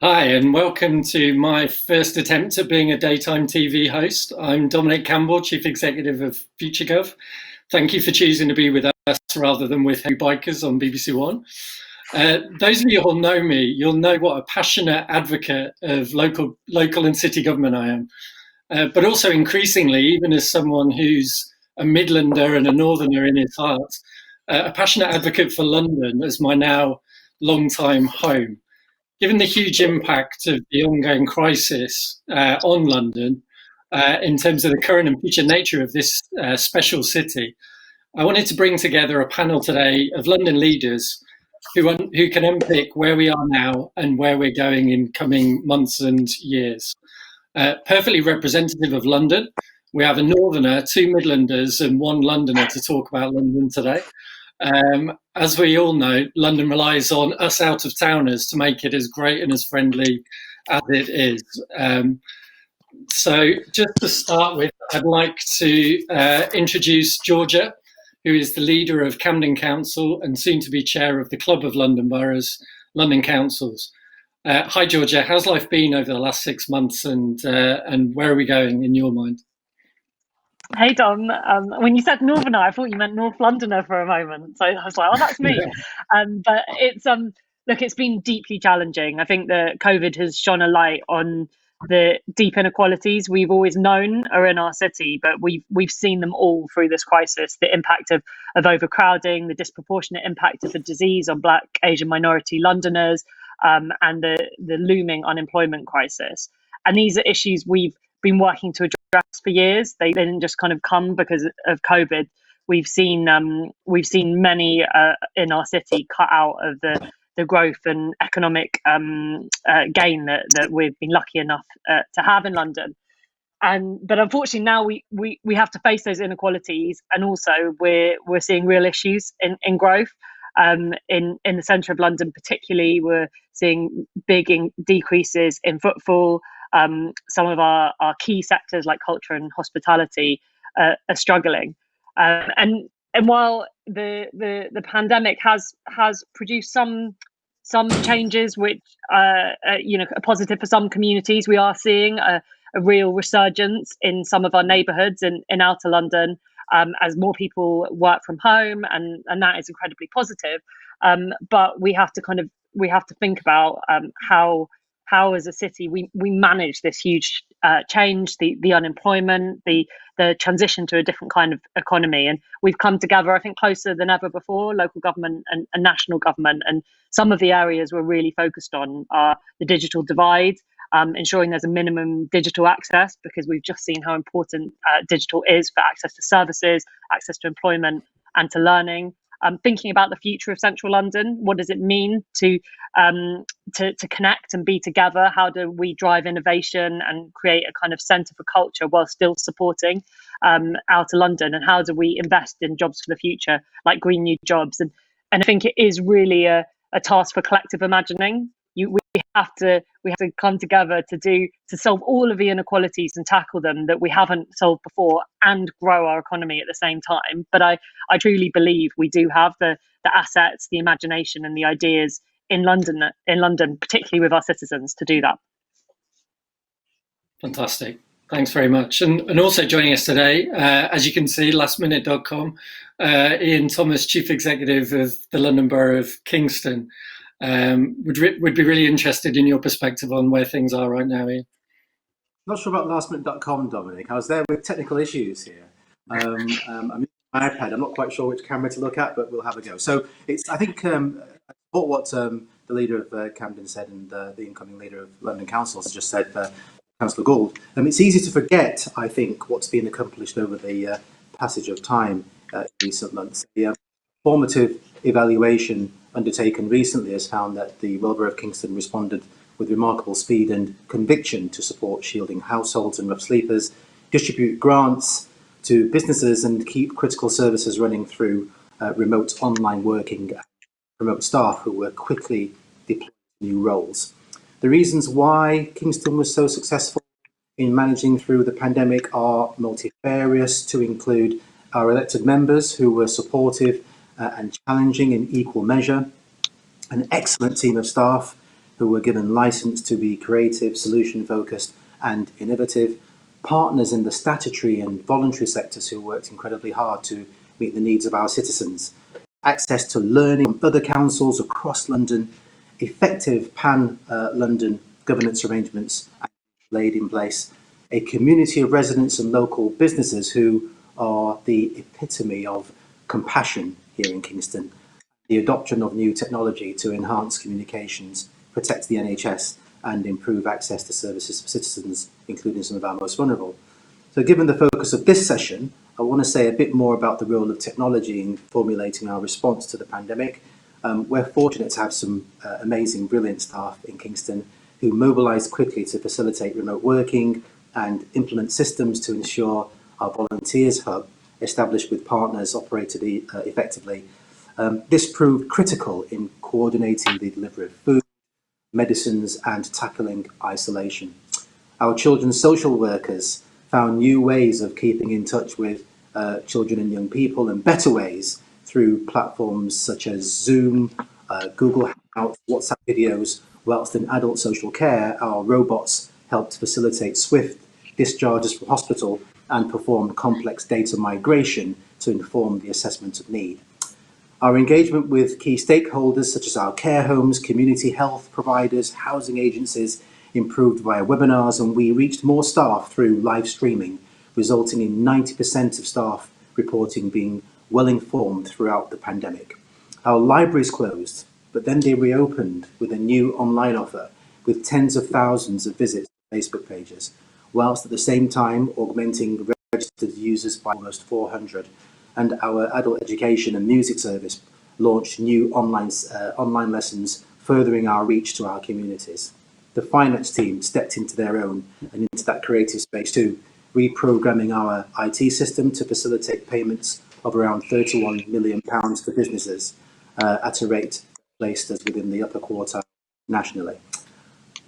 Hi, and welcome to my first attempt at being a daytime TV host. I'm Dominic Campbell, Chief Executive of FutureGov. Thank you for choosing to be with us rather than with Hey Bikers on BBC One. Those of you who know me, you'll know what a passionate advocate of local and city government I am. But also increasingly, even as someone who's a Midlander and a Northerner in his heart, a passionate advocate for London as my now long-time home. Given the huge impact of the ongoing crisis on London, in terms of the current and future nature of this special city, I wanted to bring together a panel today of London leaders who can unpick where we are now and where we're going in coming months and years. Perfectly representative of London, we have a Northerner, two Midlanders, and one Londoner to talk about London today. As we all know, London relies on us out-of-towners to make it as great and as friendly as it is. So just to start with, I'd like to introduce Georgia, who is the leader of Camden Council and soon to be chair of the Club of London Boroughs, London Councils. Hi, Georgia. How's life been over the last 6 months, and where are we going in your mind? Hey Dom, when you said Northerner, I thought you meant North Londoner for a moment. So I was like, "Oh, that's me." But look, it's been deeply challenging. I think that COVID has shone a light on the deep inequalities we've always known are in our city, but we've seen them all through this crisis. The impact of overcrowding, the disproportionate impact of the disease on Black, Asian minority Londoners, and the looming unemployment crisis. And these are issues we've been working to address for years. They didn't just kind of come because of COVID. We've seen many in our city cut out of the growth and economic gain that we've been lucky enough to have in London. But unfortunately now we have to face those inequalities, and also we're seeing real issues in growth. In the centre of London particularly, we're seeing big decreases in footfall. Some of our key sectors like culture and hospitality are struggling. And while the pandemic has produced some changes which are positive for some communities, we are seeing a real resurgence in some of our neighbourhoods in outer London, as more people work from home, and that is incredibly positive. But we have to think about how as a city we manage this huge change, the unemployment, the transition to a different kind of economy. And we've come together, I think, closer than ever before, local government and national government. And some of the areas we're really focused on are the digital divide, ensuring there's a minimum digital access, because we've just seen how important digital is for access to services, access to employment, and to learning. Thinking about the future of central London, what does it mean to connect and be together? How do we drive innovation and create a kind of centre for culture while still supporting outer London? And how do we invest in jobs for the future, like green new jobs? And I think it is really a task for collective imagining. We have to come together to solve all of the inequalities and tackle them that we haven't solved before, and grow our economy at the same time. But I truly believe we do have the assets, the imagination, and the ideas in London, particularly with our citizens, to do that. Fantastic. Thanks very much. And also joining us today, as you can see, lastminute.com, Ian Thomas, Chief Executive of the London Borough of Kingston. Would be really interested in your perspective on where things are right now, Ian. Not sure about lastminute.com, Dominic. I was there with technical issues here. I'm using my iPad. I'm not quite sure which camera to look at, but we'll have a go. So I think I support what the leader of Camden said, and the incoming leader of London Council has just said, Councillor Gould. It's easy to forget, I think, what's been accomplished over the passage of time in recent months. The formative evaluation undertaken recently has found that the Borough of Kingston responded with remarkable speed and conviction to support shielding households and rough sleepers, distribute grants to businesses, and keep critical services running through remote online working, remote staff who were quickly deployed to new roles. The reasons why Kingston was so successful in managing through the pandemic are multifarious, to include our elected members who were supportive and challenging in equal measure, an excellent team of staff who were given license to be creative, solution-focused and innovative, partners in the statutory and voluntary sectors who worked incredibly hard to meet the needs of our citizens, access to learning from other councils across London, effective pan-London governance arrangements laid in place, a community of residents and local businesses who are the epitome of compassion here in Kingston, the adoption of new technology to enhance communications, protect the NHS and improve access to services for citizens, including some of our most vulnerable. So given the focus of this session, I want to say a bit more about the role of technology in formulating our response to the pandemic. We're fortunate to have some amazing, brilliant staff in Kingston who mobilised quickly to facilitate remote working and implement systems to ensure our volunteers hub, established with partners, operated effectively. This proved critical in coordinating the delivery of food, medicines and tackling isolation. Our children's social workers found new ways of keeping in touch with children and young people, and better ways through platforms such as Zoom, Google Hangouts, WhatsApp videos, whilst in adult social care, our robots helped facilitate swift discharges from hospital and perform complex data migration to inform the assessment of need. Our engagement with key stakeholders such as our care homes, community health providers, housing agencies improved via webinars, and we reached more staff through live streaming, resulting in 90% of staff reporting being well informed throughout the pandemic. Our libraries closed, but then they reopened with a new online offer with tens of thousands of visits to Facebook pages, whilst at the same time augmenting registered users by almost 400. And our adult education and music service launched new online lessons, furthering our reach to our communities. The finance team stepped into their own and into that creative space too, reprogramming our IT system to facilitate payments of around £31 million to businesses at a rate placed us within the upper quartile nationally.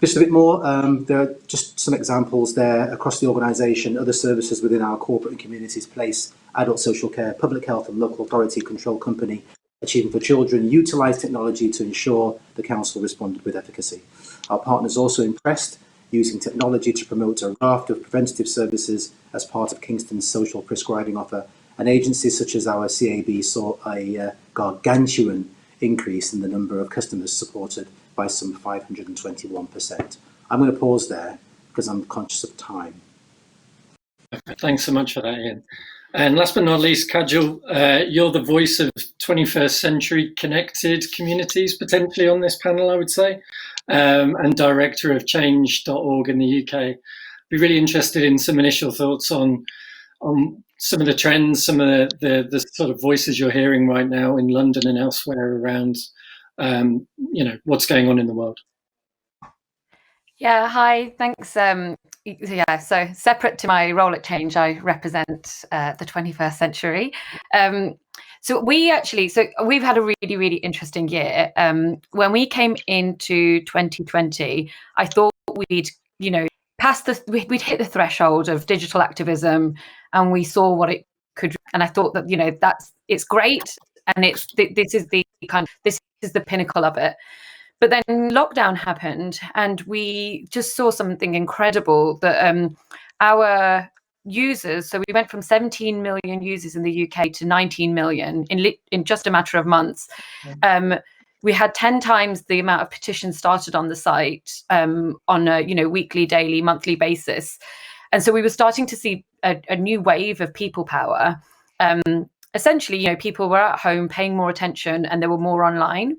Just a bit more, there are just some examples there across the organisation. Other services within our corporate and communities place, adult social care, public health and local authority control company, Achieving for Children, utilised technology to ensure the council responded with efficacy. Our partners also impressed, using technology to promote a raft of preventative services as part of Kingston's social prescribing offer, and agencies such as our CAB saw a gargantuan increase in the number of customers supported by some 521%. I'm going to pause there because I'm conscious of time. Thanks so much for that, Ian. And last but not least, Kajal, you're the voice of 21st century connected communities potentially on this panel, I would say, and director of change.org in the UK. Be really interested in some initial thoughts on some of the trends, some of the sort of voices you're hearing right now in London and elsewhere around, what's going on in the world. Yeah, hi, thanks. Yeah, so separate to my role at Change, I represent the 21st century. So we've had a really, really interesting year. When we came into 2020, I thought we'd, we'd hit the threshold of digital activism, and we saw what it could. And I thought that, it's great, and this is the pinnacle of it. But then lockdown happened, and we just saw something incredible, that our users, so we went from 17 million users in the UK to 19 million in just a matter of months. We had 10 times the amount of petitions started on the site on a weekly, daily, monthly basis. And so we were starting to see a new wave of people power. Essentially, people were at home paying more attention, and they were more online.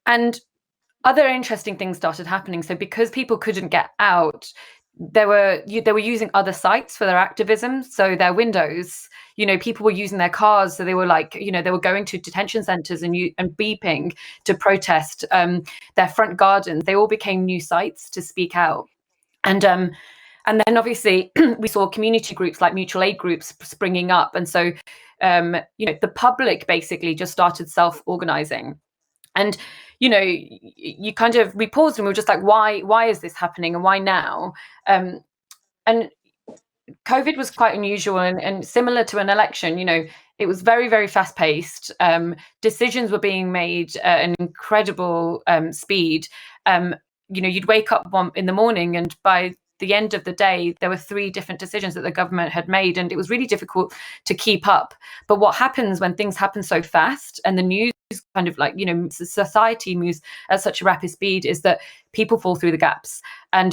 And other interesting things started happening. So because people couldn't get out, they were using other sites for their activism. So their windows, people were using their cars. So they were they were going to detention centres and beeping to protest. Their front gardens, they all became new sites to speak out. And then obviously we saw community groups like mutual aid groups springing up. And so, the public basically just started self-organising. And, we paused and we were just like, why is this happening, and why now? And COVID was quite unusual and similar to an election. It was very, very fast paced. Decisions were being made at an incredible speed. You'd wake up in the morning, and by the end of the day, there were 3 different decisions that the government had made, and it was really difficult to keep up. But what happens when things happen so fast and the news kind of society moves at such a rapid speed is that people fall through the gaps. And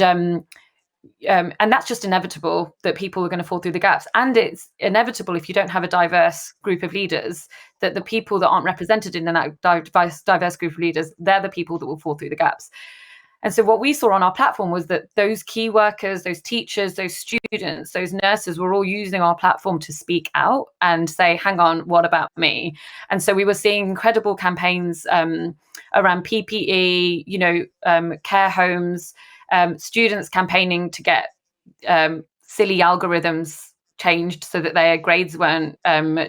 that's just inevitable, that people are going to fall through the gaps. And it's inevitable, if you don't have a diverse group of leaders, that the people that aren't represented in that diverse group of leaders, they're the people that will fall through the gaps. And so what we saw on our platform was that those key workers, those teachers, those students, those nurses were all using our platform to speak out and say, hang on, what about me? And so we were seeing incredible campaigns around PPE, care homes, students campaigning to get silly algorithms changed so that their grades weren't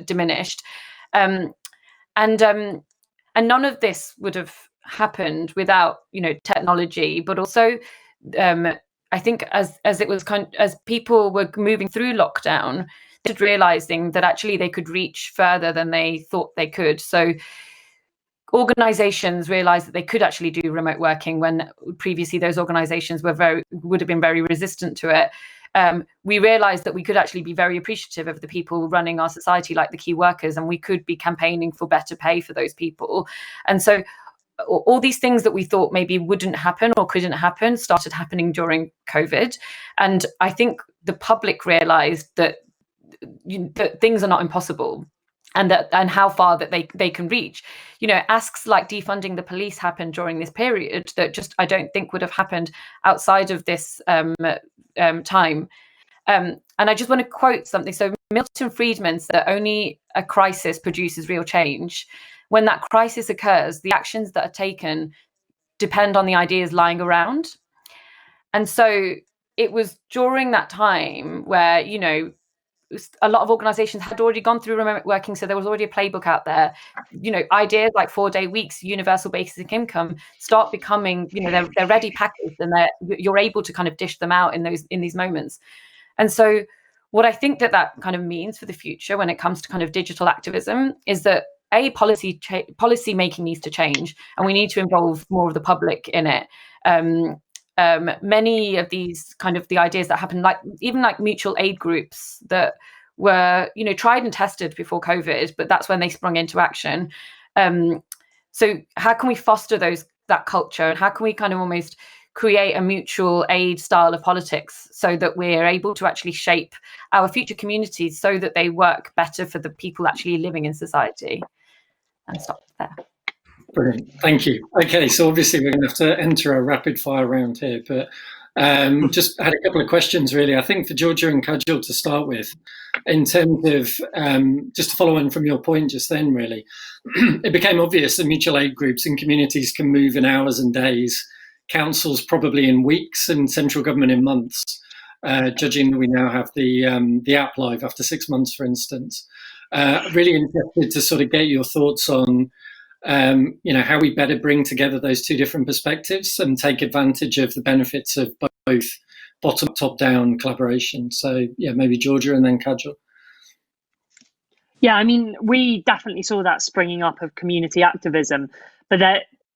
diminished. And none of this would have happened without technology, but also I think as it was as people were moving through lockdown, realizing that actually they could reach further than they thought they could. So organizations realized that they could actually do remote working when previously those organizations would have been very resistant to it. We realized that we could actually be very appreciative of the people running our society, like the key workers, and we could be campaigning for better pay for those people. And so all these things that we thought maybe wouldn't happen or couldn't happen started happening during COVID. And I think the public realized that things are not impossible, and how far that they can reach. Asks like defunding the police happened during this period that just I don't think would have happened outside of this time. And I just want to quote something. So Milton Friedman said that only a crisis produces real change. When that crisis occurs, the actions that are taken depend on the ideas lying around. And so it was during that time where, a lot of organizations had already gone through remote working. So there was already a playbook out there. Ideas like 4-day weeks, universal basic income start becoming, they're ready packaged, and you're able to kind of dish them out in these moments. And so what I think that kind of means for the future when it comes to kind of digital activism is that policy making needs to change, and we need to involve more of the public in it. Many of these kind of the ideas that happen, like even like mutual aid groups that were, tried and tested before COVID, but that's when they sprung into action. So how can we foster that culture, and how can we kind of almost create a mutual aid style of politics so that we're able to actually shape our future communities so that they work better for the people actually living in society? And stop there. Brilliant. Thank you. Okay, so obviously we're going to have to enter a rapid fire round here, but just had a couple of questions really. I think for Georgia and Kajal to start with, in terms of just to follow on from your point just then, really, it became obvious that mutual aid groups and communities can move in hours and days, councils probably in weeks, and central government in months, judging that we now have the app live after 6 months, for instance. Really interested to sort of get your thoughts on how we better bring together those two different perspectives and take advantage of the benefits of both bottom-up, top-down collaboration. So, maybe Georgia and then Kajal. Yeah, I mean, we definitely saw that springing up of community activism, but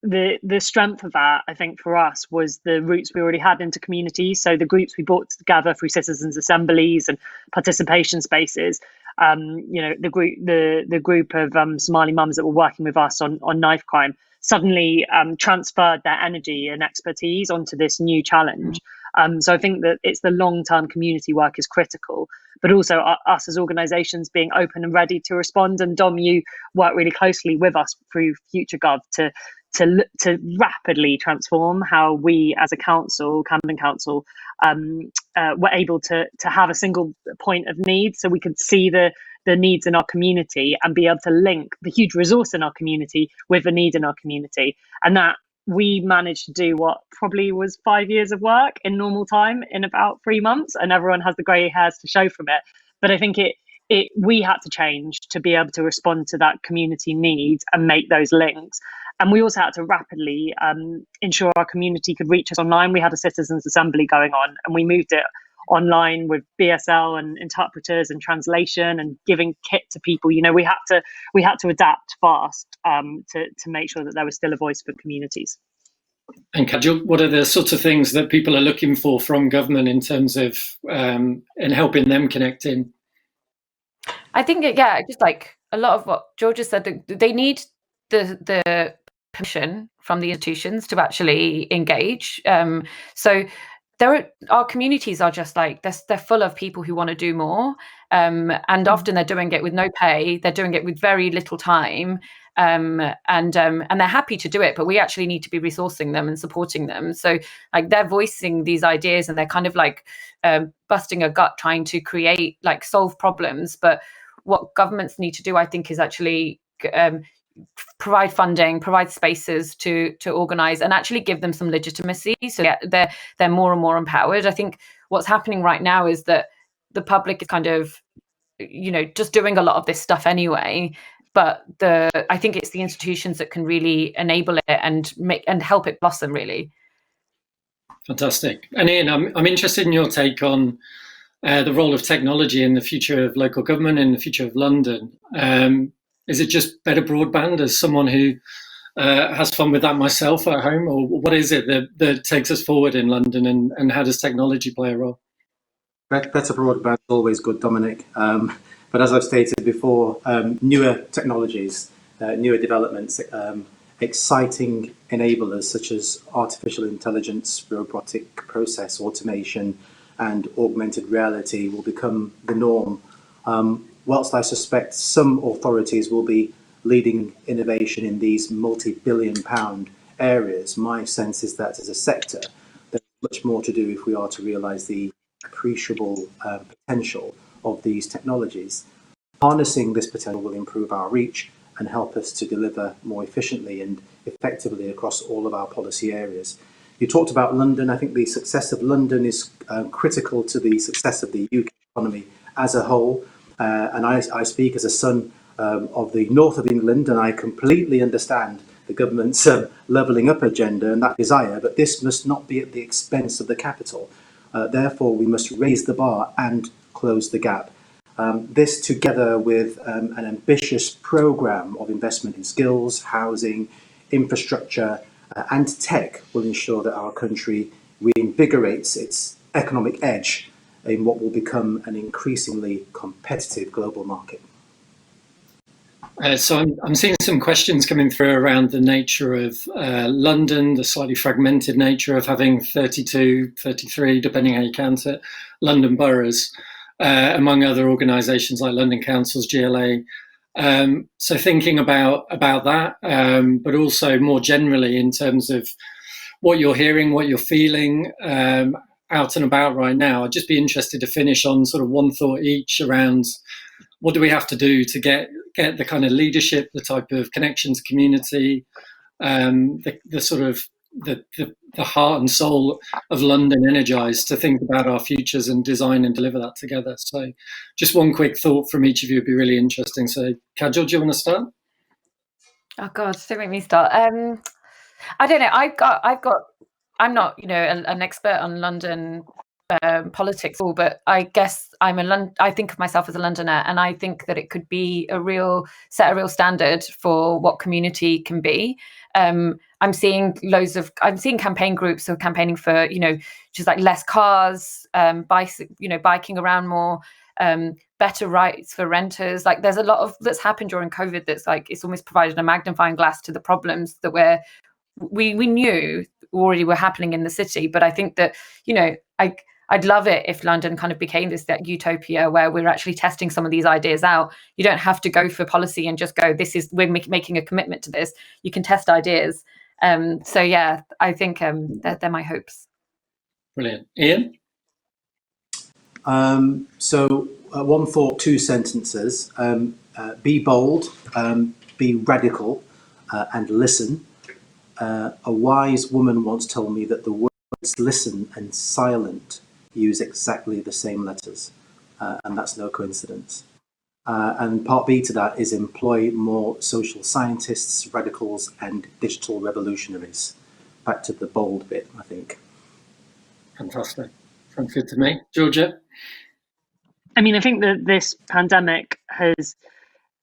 the strength of that, I think, for us was the roots we already had into communities. So the groups we brought together through citizens' assemblies and participation spaces. The group of Somali mums that were working with us on knife crime suddenly transferred their energy and expertise onto this new challenge. So I think that it's the long-term community work is critical, but also us as organisations being open and ready to respond. And Dom, you work really closely with us through FutureGov to rapidly transform how we as a council, Camden Council, were able to have a single point of need, so we could see the needs in our community and be able to link the huge resource in our community with the need in our community. And that we managed to do what probably was 5 years of work in normal time in about 3 months, and everyone has the grey hairs to show from it. But I think we had to change to be able to respond to that community needs and make those links. And we also had to rapidly ensure our community could reach us online. We had a citizens' assembly going on, and we moved it online with BSL and interpreters and translation and giving kit to people. You know, we had to adapt fast to make sure that there was still a voice for communities. And Kajal, what are the sorts of things that people are looking for from government in terms of in helping them connect in? I think, just like a lot of what Georgia said, they need the permission from the institutions to actually engage. So our communities are just like, they're full of people who want to do more. And often they're doing it with no pay. They're doing it with very little time. And they're happy to do it, but we actually need to be resourcing them and supporting them. So like they're voicing these ideas and they're kind of like busting a gut trying to create, like, solve problems. But what governments need to do, I think, is actually provide funding, provide spaces to organize and actually give them some legitimacy, so they're more and more empowered. I think what's happening right now is that the public is kind of, you know, just doing a lot of this stuff anyway. But I think it's the institutions that can really enable it and help it blossom, really. Fantastic. And Ian, I'm interested in your take on the role of technology in the future of local government and the future of London. Is it just better broadband, as someone who has fun with that myself at home, or what is it that takes us forward in London, and how does technology play a role? Better broadband is always good, Dominic. But as I've stated before, newer technologies, newer developments, exciting enablers such as artificial intelligence, robotic process automation, and augmented reality will become the norm. Whilst I suspect some authorities will be leading innovation in these multi-billion-pound areas, my sense is that as a sector, there's much more to do if we are to realise the appreciable potential of these technologies. Harnessing this potential will improve our reach and help us to deliver more efficiently and effectively across all of our policy areas. You talked about London. I think the success of London is critical to the success of the UK economy as a whole. And I speak as a son of the north of England, and I completely understand the government's levelling up agenda and that desire, but this must not be at the expense of the capital. Therefore, we must raise the bar and close the gap. This, together with an ambitious programme of investment in skills, housing, infrastructure and tech, will ensure that our country reinvigorates its economic edge in what will become an increasingly competitive global market. So I'm seeing some questions coming through around the nature of London, the slightly fragmented nature of having 32, 33, depending how you count it, London boroughs, among other organisations like London Council's GLA. So thinking about that, but also more generally in terms of what you're hearing, what you're feeling out and about right now. I'd just be interested to finish on sort of one thought each around what do we have to do to get the kind of leadership, the type of connection to community, the sort of the heart and soul of London energised to think about our futures and design and deliver that together. So just one quick thought from each of you would be really interesting. So Kajal, do you want to start? Oh God, don't make me start. I don't know. I'm not, you know, an expert on London politics, but I guess I think of myself as a Londoner, and I think that it could be a real standard for what community can be. I'm seeing campaign groups who are campaigning for, you know, just like less cars, biking around more, better rights for renters. Like there's a lot that's happened during COVID that's like, it's almost provided a magnifying glass to the problems that we knew already were happening in the city. But I think that, you know, I'd love it if London kind of became that utopia where we're actually testing some of these ideas out. You don't have to go for policy and just go, we're making a commitment to this. You can test ideas. So yeah, I think they're my hopes. Brilliant. Ian? One thought, two sentences. Be bold, be radical, and listen. A wise woman once told me that the words listen and silent use exactly the same letters, and that's no coincidence. And part B to that is employ more social scientists, radicals, and digital revolutionaries. Back to the bold bit, I think. Fantastic. Sounds good to me. Georgia? I mean, I think that this pandemic has,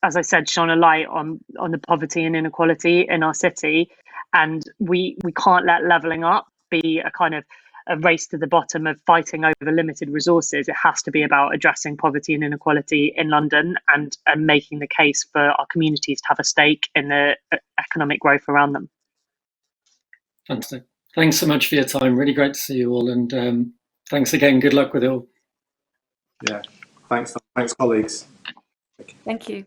as I said, shone a light on the poverty and inequality in our city, and we can't let levelling up be a kind of a race to the bottom of fighting over limited resources. It has to be about addressing poverty and inequality in London and making the case for our communities to have a stake in the economic growth around them. Fantastic. Thanks so much for your time. Really great to see you all, and thanks again. Good luck with it all. Yeah, thanks colleagues. Thank you.